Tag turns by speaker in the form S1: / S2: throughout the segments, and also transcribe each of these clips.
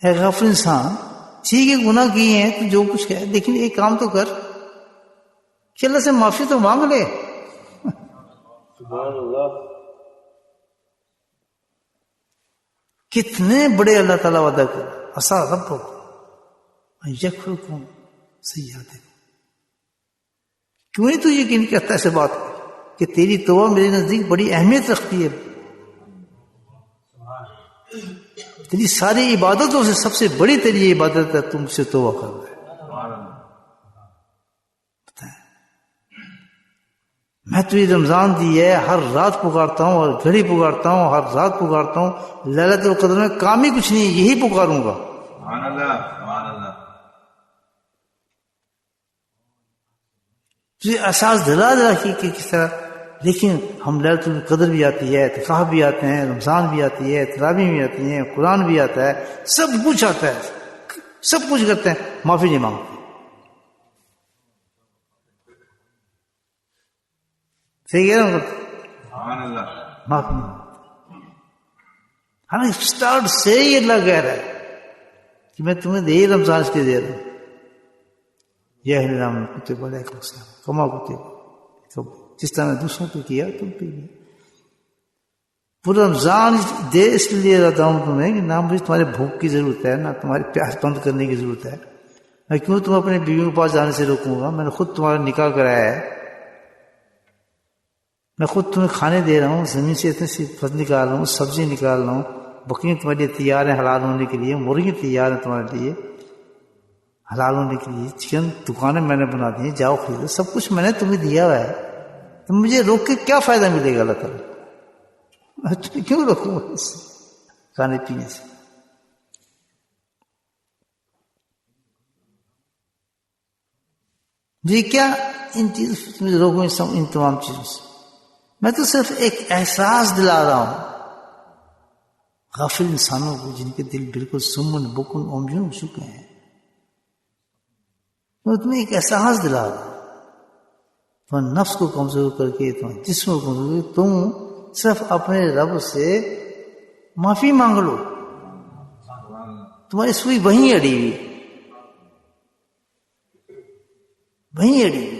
S1: ہے غافل انسان، ٹھیک ہے گناہ کیے ہیں تو جو کچھ ہے، لیکن ایک کام تو کر کہ اللہ سے معافی تو مانگ لے.
S2: سبحان اللہ.
S1: کتنے بڑے اللہ تعالیٰ وعدہ کر عسیٰ ربکم ان یغفرکم سیئاتکم. کیوں نہیں تو یقین کرتا ایسے بات کہ تیری توبہ میرے نزدیک بڑی اہمیت رکھتی ہے. تیری ساری عبادتوں سے سب سے بڑی تیری یہ عبادت ہے تم سے توبہ کر رہے. میں تجھے رمضان دی ہے، ہر رات پکارتا ہوں اور گھڑی پکارتا ہوں، ہر رات پکارتا ہوں. لیلۃ القدر میں کام ہی کچھ نہیں، یہی پکاروں گا.
S2: سبحان اللہ. سبحان اللہ.
S1: تجھے احساس دلا کہ کس طرح. لیکن ہم لیلۃ القدر بھی آتی ہے، اعتکاف بھی آتے ہیں، رمضان بھی آتی ہے، تراویح بھی آتی ہیں، قرآن بھی آتا ہے، سب کچھ آتا ہے، سب کچھ کرتے ہیں، معافی نہیں مانگتے. صحیح کہہ رہا ہوں؟
S2: سبحان اللہ.
S1: معافی نہیں مانگتے. حالانکہ اسٹارٹ سے ہی اللہ کہہ رہا ہے کہ میں تمہیں دے رمضان اس کے دے رہا ہوں. یہ رام کتب علیکم السلام کما کتب، جس طرح نے دوسروں پہ کیا تم پہ کیا. پورا رمضان دے اس لیے رہتا ہوں تمہیں کہ نہ مجھے تمہارے بھوک کی ضرورت ہے، نہ تمہاری پیاس بند کرنے کی ضرورت ہے. میں کیوں تم اپنے بیویوں کے پاس جانے سے روکوں گا؟ میں نے خود تمہارا نکاح کرایا ہے، میں خود تمہیں کھانے دے رہا ہوں، زمین سے اتنے سی پھل نکال رہا ہوں، سبزی نکال رہا ہوں، بکریاں تمہارے لیے تیار ہیں حلال ہونے کے لیے، مرغیاں تیار ہیں تمہارے لیے حلال ہونے کے لیے، چکن دکانیں میں نے بنا دی ہیں، جاؤ خریدو، سب کچھ میں نے تمہیں دیا ہوا ہے. تو مجھے روک کے کیا فائدہ ملے گا اللہ تعالیٰ؟ کیوں روکوں گا اس سے کھانے پینے سے؟ جی کیا ان چیزوں سے روکوں، ان تمام چیزوں سے؟ میں تو صرف ایک احساس دلا رہا ہوں غافل انسانوں کو جن کے دل بالکل سمن بکن عمی ہو چکے ہیں. میں تمہیں ایک احساس دلا رہا ہوں. تمہیں نفس کو کمزور کر کے، تمہیں جسم کو کمزور کر کے تم صرف اپنے رب سے معافی مانگ لو. تمہاری سوئی وہیں اڑی ہوئی، وہیں اڑی ہوئی.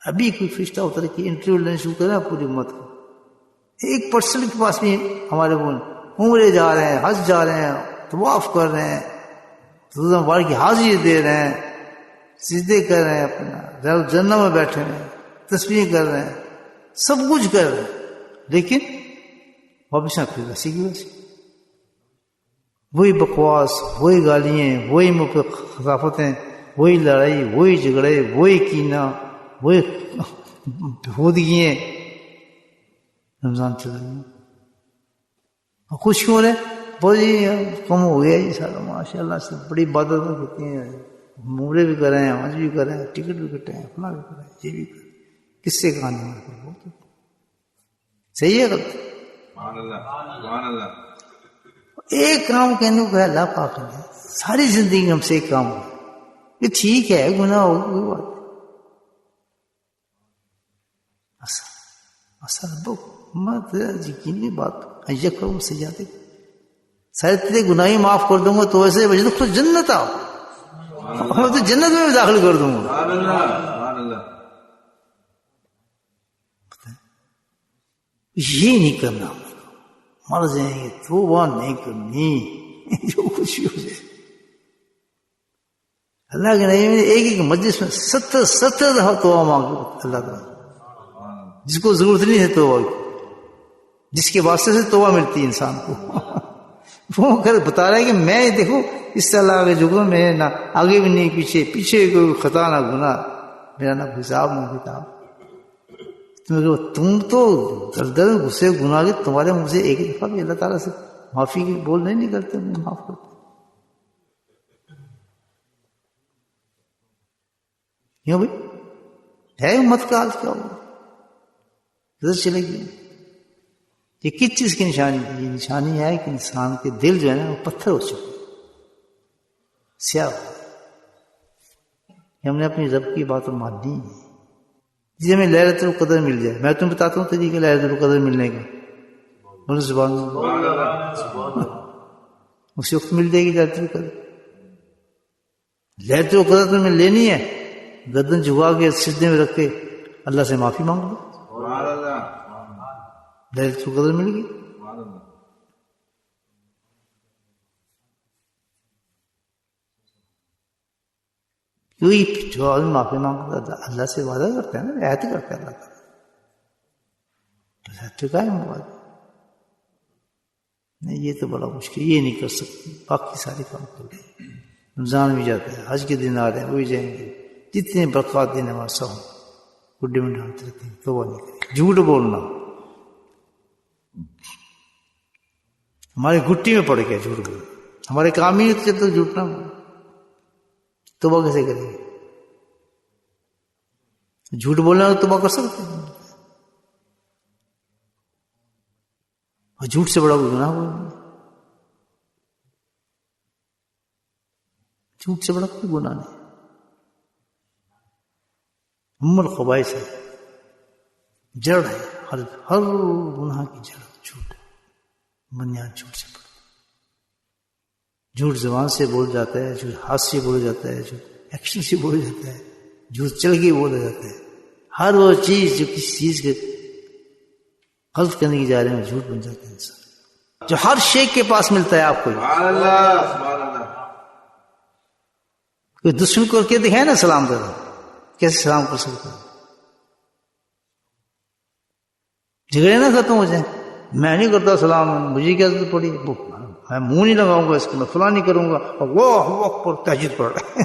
S1: ابھی کوئی فرشتہ اتر کے انٹرویو لینا شروع کرے پوری امت کو. 1% کے پاس بھی ہمارے وہ عمرے جا رہے ہیں، حج جا رہے ہیں، طواف کر رہے ہیں، روزہ بار کی حاضری دے رہے ہیں، سجدے کر رہے ہیں، اپنا جنت میں بیٹھے ہیں، تسبیح کر رہے ہیں، سب کچھ کر رہے ہیں، لیکن واپس نہ پھر ویسی کی ویسی. وہی بکواس، وہی گالیاں، وہی منہ پہ خطافتیں، وہی لڑائی، وہی جھگڑے، وہی کینہ، وہی بہودگیاں. رمضان چل رہی ہیں خوش کیوں رہے؟ بہت جی کم ہو گیا جی سارا، ماشاء اللہ سے بڑی عبادت ہوتی ہیں، عمرے بھی کر رہے ہیں، حج بھی کر رہے ہیں، ٹکٹ بھی کٹے ہیں، فلاں بھی کر رہے ہیں، یہ بھی کر رہے ہیں. کس سے کہانی ہے؟ بہت صحیح ہے غلط؟
S2: سبحان اللہ. سبحان اللہ.
S1: ایک کام کہنے کو ہے اللہ پاک نے ساری زندگی ہم سے ایک کام ہو یہ ٹھیک ہے، گناہ ہو کوئی بات نہیں. یقینی بات کروں سے جاتے سارے تیرے گناہی معاف کر دوں گا تو ویسے وجہ تو جنت آؤ، میں تو جنت میں بھی داخل کر دوں گا.
S2: سبحان اللہ. سبحان اللہ.
S1: یہ نہیں کرنا، مر جائیں گے توبہ نہیں کرنی، جو کچھ ہو جائے. اللہ کے نبی میں ایک ایک مجلس میں 70 دفعہ توبہ مانگو اللہ تعالیٰ، جس کو ضرورت نہیں ہے توبہ کی، جس کے واسطے سے توبہ ملتی ہے انسان کو. وہ بتا رہا ہے کہ میں دیکھو اس سے اللہ آگے جھکوں، میں نہ آگے بھی نہیں پیچھے کوئی خطا نہ گناہ، میرا نہ حساب نہ کتاب. تم تو در غصے گناہ کے تمہارے منہ سے ایک دفعہ بھی اللہ تعالیٰ سے معافی کی بول نہیں نکلتے، معاف کرتے. کیوں بھائی ہے امت کا حال کیا ہوگا؟ ادھر چلے گی. یہ کس چیز کی نشانی ہے؟ یہ نشانی ہے کہ انسان کے دل جو ہے نا وہ پتھر ہو چکے، سیاہ. ہم نے اپنی رب کی بات ماننی ہے. جی ہمیں لیلۃ القدر مل جائے، میں تمہیں بتاتا ہوں طریقہ لیلۃ القدر ملنے کا. بولو سبحان اللہ. اسی وقت مل جائے گی لیلۃ القدر. لیلۃ القدر تمہیں لینی ہے، گردن جھکا کے سجدے میں رکھ کے اللہ سے معافی مانگ لو،
S2: سبحان اللہ
S1: لیلۃ القدر مل گئی.
S2: سبحان اللہ
S1: کیونکہ جو آدمی معافی مانگتا ہے اللہ سے وعدہ کرتا ہے نا، عہد کرتا ہے اللہ کا، تو قائم ہوا. نہیں یہ تو بڑا مشکل، یہ نہیں کر سکتے، باقی سارے کام کر لیں. رمضان بھی جاتا ہے، حج کے دن آ رہے ہیں، وہی جائیں گے. جتنے برکات دن ہمارے سب گڈے میں ڈالتے رہتے ہیں، توبہ نہیں کریں. جھوٹ بولنا ہماری گٹی میں پڑ گیا، جھوٹ بولنا ہمارے کام ہی نہیں چلتا. جھوٹ نہ بولنا، توبہ کیسے کریں گے؟ جھوٹ بولنا تو توبہ کر سکتے ہیں، اور جھوٹ سے بڑا کوئی گناہ بولنا، جھوٹ سے بڑا کوئی گناہ نہیں. الخبائث ہے، جڑ ہے، ہر گناہ کی جڑ جھوٹ ہے، بنیاد جھوٹ سے پڑتا. جھوٹ زبان سے بول جاتا ہے، جھوٹ ہاتھ سے بول جاتا ہے، جھوٹ ایکشن سے بول جاتا ہے، جھوٹ چل کے بولا جاتا ہے. ہر وہ چیز جو کسی چیز کے غلط کرنے کی جا رہے ہیں جھوٹ بن جاتا ہے انسان. جو ہر شیخ کے پاس ملتا ہے آپ کو،
S2: سبحان اللہ سبحان اللہ
S1: کوئی دشمن کو کیا دکھائے نا سلام کر رہا، کیسے سلام کر سکتا ہے؟ جھگڑے نہ ختم ہو جائیں. میں نہیں کرتا سلام، مجھے کیا ضرورت پڑی، میں منہ نہیں لگاؤں گا اس کو، میں فلاں نہیں کروں گا. وہ وقت پر تہجد پڑھ رہا ہے،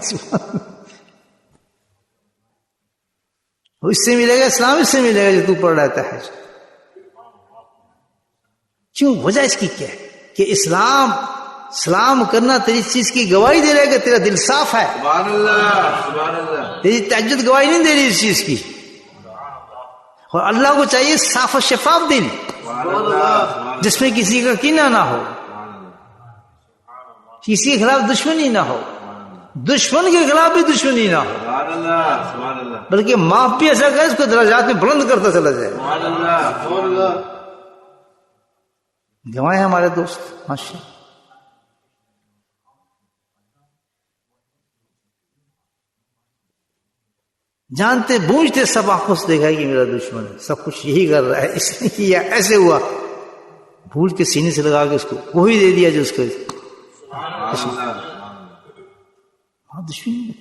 S1: اس سے ملے گا اسلام، اس سے ملے گا جو تو پڑھ رہا ہے تہجد. کیوں؟ وجہ اس کی کیا ہے کہ اسلام سلام کرنا تیری چیز کی گواہی دے رہا ہے کہ تیرا دل صاف ہے.
S2: سبحان اللہ سبحان اللہ
S1: تیری تہجد گواہی نہیں دے رہی اس چیز کی. اور اللہ کو چاہیے صاف و شفاف دل،
S2: سبحان اللہ
S1: جس میں کسی کا کینہ نہ ہو، کسی کے خلاف دشمنی نہ ہو، دشمن کے خلاف بھی دشمنی نہ ہو،
S2: سبحان اللہ سبحان اللہ
S1: بلکہ معاف بھی ایسا کرے اس کو درجات میں بلند کرتا چلا جائے.
S2: سبحان اللہ سبحان اللہ
S1: گوائے ہمارے دوست ماشاء. جانتے بوجھتے سب آنکھوں سے دیکھا کہ میرا دشمن ہے، سب کچھ یہی کر رہا ہے، اس نے کیا، ایسے ہوا، بھول کے سینے سے لگا کے اس کو وہی دے دیا جو اس کو دشمنی.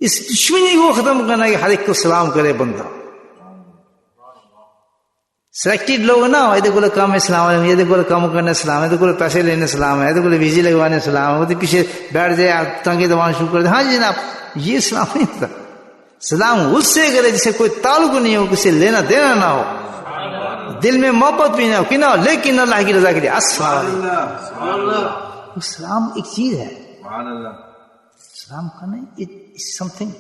S1: اس دشمنی کو ختم کرنا کہ ہر ایک کو سلام کرے بندہ. سلیکٹڈ لوگ نا، یہ کو کام اسلام ہے، یہ کو کام کرنا اسلام ہے، یہ کو پیسے لینے اسلام ہے، یہ کو ویزے لگوانے اسلام ہے، وہ پیچھے بیٹھ جائے ٹانگیں دبانا شروع کر دے. ہاں جی جناب، یہ اسلام نہیں ہوتا. سلام اس سے کرے جسے کوئی تعلق نہیں ہو، کسی لینا دینا نہ ہو، دل میں محبت بھی نہ ہو، کہ نہ ہو، لیکن اللہ کی رضا کے لیے السلام علیکم. اسلام ایک چیز ہے،
S2: سبحان اللہ
S1: اسلام کا نہیں، سم تھنگ،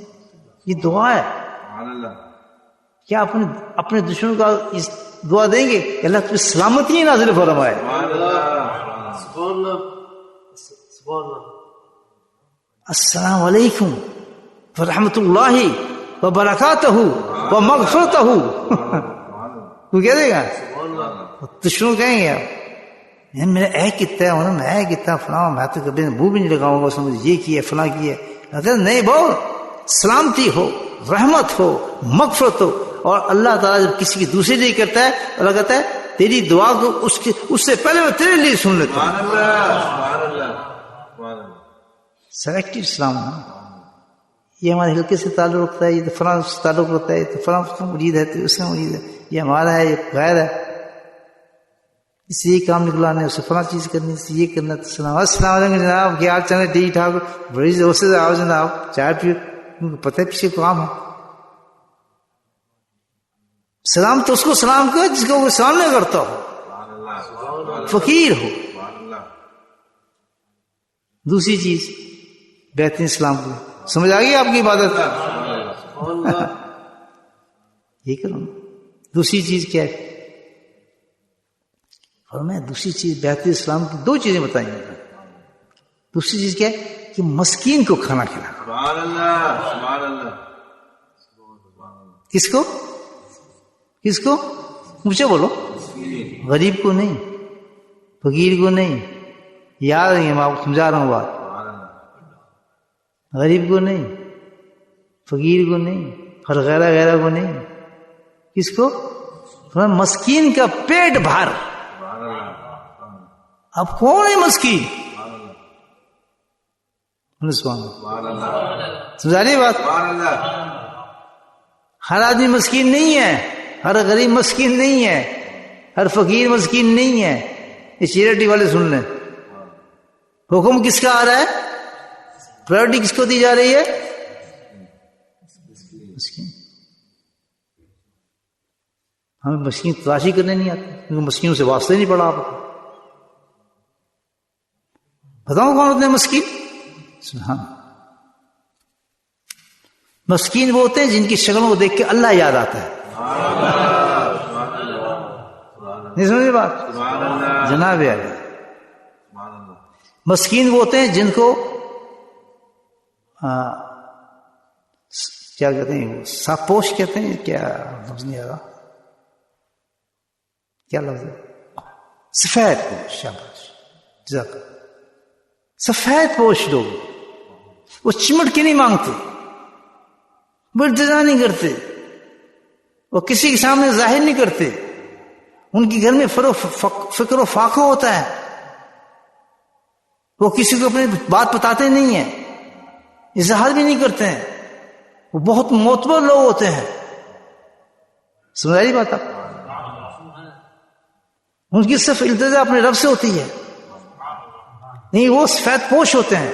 S1: یہ دعا ہے.
S2: سبحان اللہ
S1: کیا اپنے دشمن کا دعا دیں گے کہ اللہ تجھے سلامتی نازل فرمائے.
S2: سبحان اللہ
S3: سبحان اللہ سبحان اللہ.
S1: السلام علیکم ورحمۃ اللہ وبرکاتہ ومغفرتہ. کوئی کہہ دے گا؟ دشمن کہیں گے میرا اے کتنا ہے، میں کتنا فلاں، میں تو کبھی منہ بھی نہیں لگاؤں گا، اس نے مجھے یہ کیا فلاں کیا. نہیں بول، سلامتی ہو، رحمت ہو، مغفرت ہو. اور اللہ تعالیٰ جب کسی کی دوسرے لیے کرتا ہے، اللہ کہتا ہے تیری دعا کو اس سے پہلے میں تیرے لیے سن لیتا ہوں.
S2: سبحان اللہ سبحان اللہ سبحان اللہ
S1: سلیکٹڈ اسلام ہے. یہ ہمارے حلقے سے تعلق رکھتا ہے، یہ تو فلاں سے تعلق رکھتا ہے، یہ تو فلاں اس کا مرید ہے، تو اس کا مرید ہے، یہ ہمارا ہے، یہ غیر ہے، اس سے یہ کام نکلانا ہے، اسے فلاں چیز کرنی، اس سے یہ کرنا. تو السلام علیکم جناب، کیا حال چل ہے؟ ٹھیک ٹھاک، بڑی زور سے آؤ جناب، چائے پیو، پتہ ہے پیچھے کام ہے. سلام تو اس کو سلام کر جس کو وہ سامنے کرتا ہو، فقیر ہو. دوسری چیز بہترین اسلام کو سمجھ آ گئی آپ کی عبادت؟ یہ کرو. دوسری چیز کیا ہے؟ اور میں دوسری چیز بہترین اسلام کی دو چیزیں بتائیں گے. دوسری چیز کیا ہے کہ مسکین کو کھانا کھلانا.
S2: سبحان اللہ سبحان اللہ.
S1: کس کو؟ کس کو؟ مجھے بولو. غریب کو نہیں، فقیر کو نہیں. یاد رکھیں میں آپ کو سمجھا رہا ہوں بات. غریب کو نہیں, فقیر کو نہیں, اور غیرہ غیرہ کو نہیں. کس کو؟ مسکین کا پیٹ بھر. اب کون ہے مسکین؟ سمجھا رہی بات؟ ہر آدمی مسکین نہیں ہے, ہر غریب مسکین نہیں ہے, ہر فقیر مسکین نہیں ہے. یہ چیریٹی والے سن لیں. حکم کس کا آ رہا ہے؟ پرائرٹی کس کو دی جا رہی ہے؟ مسکین. ہمیں مسکین تلاشی کرنے نہیں آتی, کیونکہ مسکینوں سے واسطے نہیں پڑا. آپ کو بتاؤں کون ہوتے ہیں مسکین؟ سبحان. مسکین وہ ہوتے ہیں جن کی شکلوں کو دیکھ کے اللہ یاد آتا ہے. نہیں سمجھے بات؟ جناب علی. مسکین وہ ہوتے ہیں جن کو کیا کہتے ہیں, ساپوش کہتے ہیں, کیا لفظ نہیں آ رہا, کیا لفظ ہے؟ سفید پوش. شاباش, جزاک. سفید پوش لوگ, وہ چمٹ کے نہیں مانگتے, وہ التجا نہیں کرتے, وہ کسی کے سامنے ظاہر نہیں کرتے. ان کے گھر میں فکر و فاقہ ہوتا ہے. وہ کسی کو اپنی بات بتاتے نہیں ہیں, اظہار بھی نہیں کرتے ہیں. وہ بہت معتبر لوگ ہوتے ہیں. سمجھ رہی بات آپ؟ ان کی صرف التجا اپنے رب سے ہوتی ہے. نہیں, وہ سفید پوش ہوتے ہیں,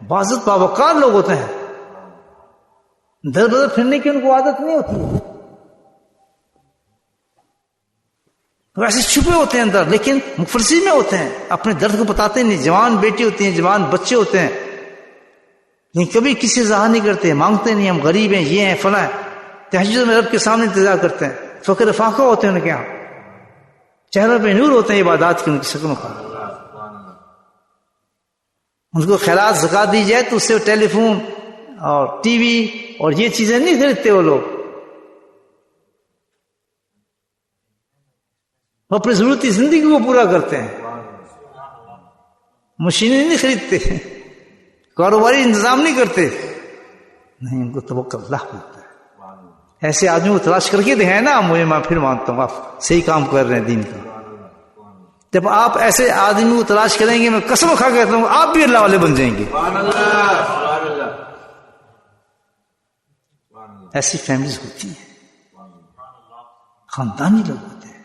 S1: باعزت باوقار لوگ ہوتے ہیں. در بدر پھرنے کی ان کو عادت نہیں ہوتی. ویسے چھپے ہوتے ہیں اندر, لیکن مفلسی میں ہوتے ہیں, اپنے درد کو بتاتے نہیں. جوان بیٹی ہوتی ہیں, جوان بچے ہوتے ہیں, لیکن کبھی کسی ظاہر نہیں کرتے, مانگتے نہیں, ہم غریب ہیں, یہ ہیں, فلاں ہیں. تہجد میں رب کے سامنے انتظار کرتے ہیں. فقر فاقہ ہوتے ہیں ان کے یہاں, چہروں پہ نور ہوتے ہیں عبادات کے, ان کی شکلوں کا. ان کو خیرات زکات دی جائے تو اس سے ٹیلی فون اور ٹی وی اور یہ چیزیں نہیں خریدتے. وہ لوگ وہ اپنی ضرورتی زندگی کو پورا کرتے ہیں. مشینیں نہیں خریدتے, کاروباری انتظام نہیں کرتے. نہیں, ان کو توکل اللہ ہوتا ہے. ایسے آدمی کو تلاش کر کے دکھائے نا, مجھے میں پھر مانتا ہوں آپ صحیح کام کر رہے ہیں دین کا. جب آپ ایسے آدمی کو تلاش کریں گے, میں قسم کھا کہتا ہوں آپ بھی اللہ والے بن جائیں گے. ایسی فیملیز ہوتی ہیں, خاندانی لوگ ہوتے ہیں,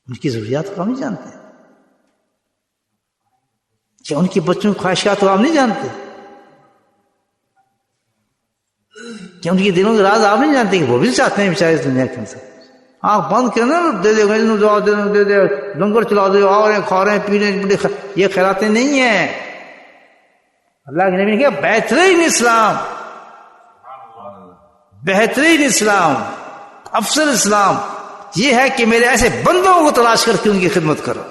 S1: ان کی ضروریات کو ہم نہیں جانتے. کیا ان کے بچوں کی خواہشات کو آپ نہیں جانتے؟ کیا ان کے دلوں کے راز آپ نہیں جانتے کہ وہ بھی چاہتے ہیں بیچارے اس دنیا کے اندر؟ آنکھ بند کرنا, دے دے دے دے لنگر چلا دے, آ رہے ہیں, کھا رہے ہیں, پی رہے ہیں. یہ خیراتیں نہیں ہیں. اللہ کے نبی نے کہا بہترین اسلام, بہترین اسلام, افضل اسلام یہ ہے کہ میرے ایسے بندوں کو تلاش کر کے ان کی خدمت کرو.